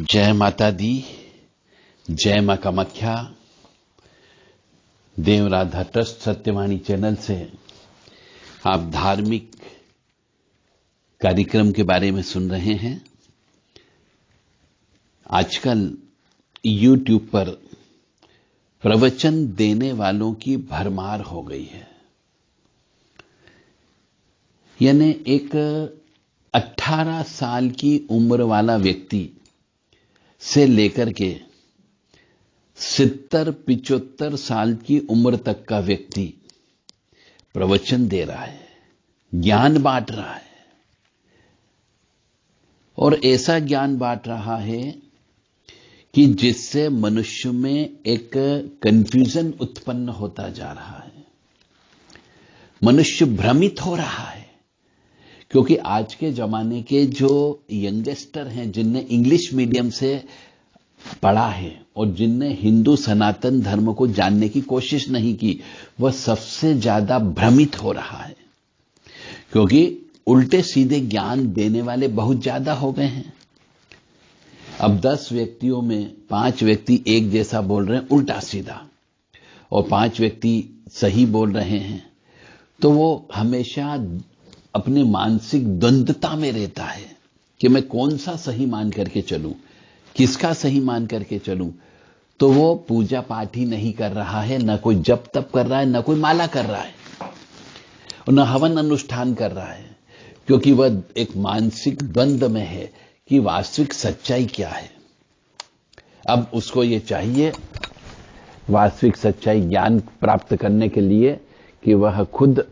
जय माता दी, जय मां कामाख्या। देव राधा ट्रस्ट सत्यवाणी चैनल से आप धार्मिक कार्यक्रम के बारे में सुन रहे हैं। आजकल YouTube पर प्रवचन देने वालों की भरमार हो गई है। यानी एक 18 साल की उम्र वाला व्यक्ति से लेकर के 70-75 साल की उम्र तक का व्यक्ति प्रवचन दे रहा है, ज्ञान बांट रहा है। और ऐसा ज्ञान बांट रहा है कि जिससे मनुष्य में एक कंफ्यूजन उत्पन्न होता जा रहा है। मनुष्य भ्रमित हो रहा है, क्योंकि आज के जमाने के जो यंगस्टर हैं, जिनने इंग्लिश मीडियम से पढ़ा है और जिनने हिंदू सनातन धर्म को जानने की कोशिश नहीं की, वह सबसे ज्यादा भ्रमित हो रहा है। क्योंकि उल्टे सीधे ज्ञान देने वाले बहुत ज्यादा हो गए हैं। अब 10 व्यक्तियों में 5 व्यक्ति एक जैसा बोल रहे हैं उल्टा सीधा, और 5 व्यक्ति सही बोल रहे हैं, तो वो हमेशा अपने मानसिक द्वंद्वता में रहता है कि मैं कौन सा सही मान करके चलूं, किसका सही मान करके चलूं। तो वो पूजा पाठ ही नहीं कर रहा है, न कोई जप तप कर रहा है, न कोई माला कर रहा है, और न हवन अनुष्ठान कर रहा है, क्योंकि वह एक मानसिक द्वंद्व में है कि वास्तविक सच्चाई क्या है। अब उसको ये चाहिए वास्तविक सच्चाई ज्ञान प्राप्त करने के लिए कि वह खुद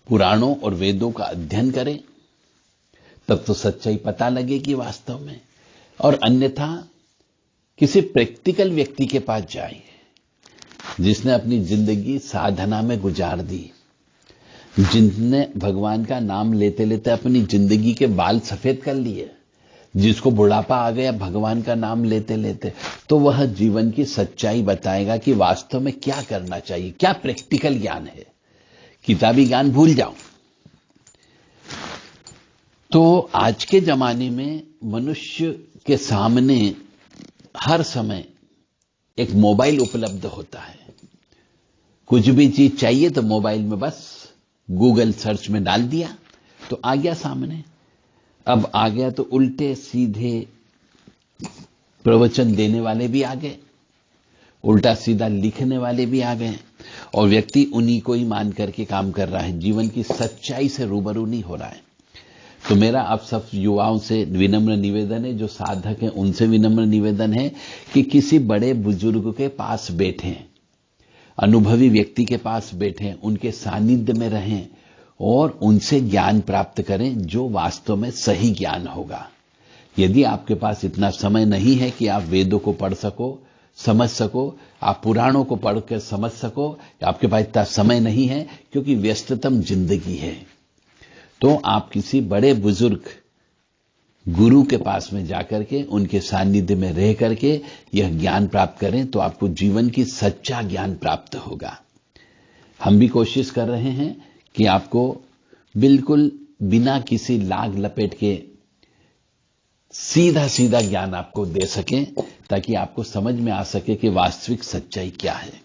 पुराणों और वेदों का अध्ययन करें, तब तो सच्चाई पता लगेगी वास्तव में। और अन्यथा किसी प्रैक्टिकल व्यक्ति के पास जाए, जिसने अपनी जिंदगी साधना में गुजार दी, जिसने भगवान का नाम लेते लेते अपनी जिंदगी के बाल सफेद कर लिए, जिसको बुढ़ापा आ गया भगवान का नाम लेते लेते, तो वह जीवन की सच्चाई बताएगा कि वास्तव में क्या करना चाहिए, क्या प्रैक्टिकल ज्ञान है। किताबी ज्ञान भूल जाओ। तो आज के जमाने में मनुष्य के सामने हर समय एक मोबाइल उपलब्ध होता है। कुछ भी चीज चाहिए तो मोबाइल में बस गूगल सर्च में डाल दिया तो आ गया सामने। अब आ गया तो उल्टे सीधे प्रवचन देने वाले भी आ गए, उल्टा सीधा लिखने वाले भी आ गए, और व्यक्ति उन्हीं को ही मान करके काम कर रहा है, जीवन की सच्चाई से रूबरू नहीं हो रहा है। तो मेरा आप सब युवाओं से विनम्र निवेदन है, जो साधक हैं उनसे विनम्र निवेदन है कि किसी बड़े बुजुर्ग के पास बैठें, अनुभवी व्यक्ति के पास बैठें, उनके सानिध्य में रहें और उनसे ज्ञान प्राप्त करें, जो वास्तव में सही ज्ञान होगा। यदि आपके पास इतना समय नहीं है कि आप वेदों को पढ़ सको, समझ सको, आप पुराणों को पढ़कर समझ सको, आपके पास इतना समय नहीं है क्योंकि व्यस्ततम जिंदगी है, तो आप किसी बड़े बुजुर्ग गुरु के पास में जाकर के उनके सानिध्य में रह करके यह ज्ञान प्राप्त करें, तो आपको जीवन की सच्चा ज्ञान प्राप्त होगा। हम भी कोशिश कर रहे हैं कि आपको बिल्कुल बिना किसी लाग लपेट के सीधा सीधा ज्ञान आपको दे सकें, ताकि आपको समझ में आ सके कि वास्तविक सच्चाई क्या है।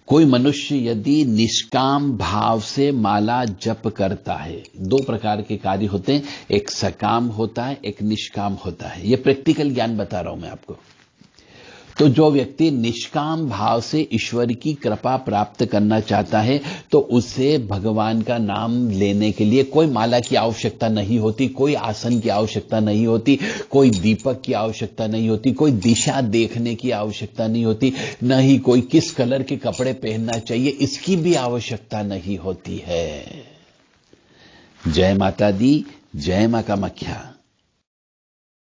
कोई मनुष्य यदि निष्काम भाव से माला जप करता है, 2 प्रकार के कार्य होते हैं, एक सकाम होता है, एक निष्काम होता है। यह प्रैक्टिकल ज्ञान बता रहा हूं मैं आपको। तो जो व्यक्ति निष्काम भाव से ईश्वर की कृपा प्राप्त करना चाहता है, तो उसे भगवान का नाम लेने के लिए कोई माला की आवश्यकता नहीं होती, कोई आसन की आवश्यकता नहीं होती, कोई दीपक की आवश्यकता नहीं होती, कोई दिशा देखने की आवश्यकता नहीं होती, न ही कोई किस कलर के कपड़े पहनना चाहिए इसकी भी आवश्यकता नहीं होती है। जय माता दी, जय मां कामाख्या।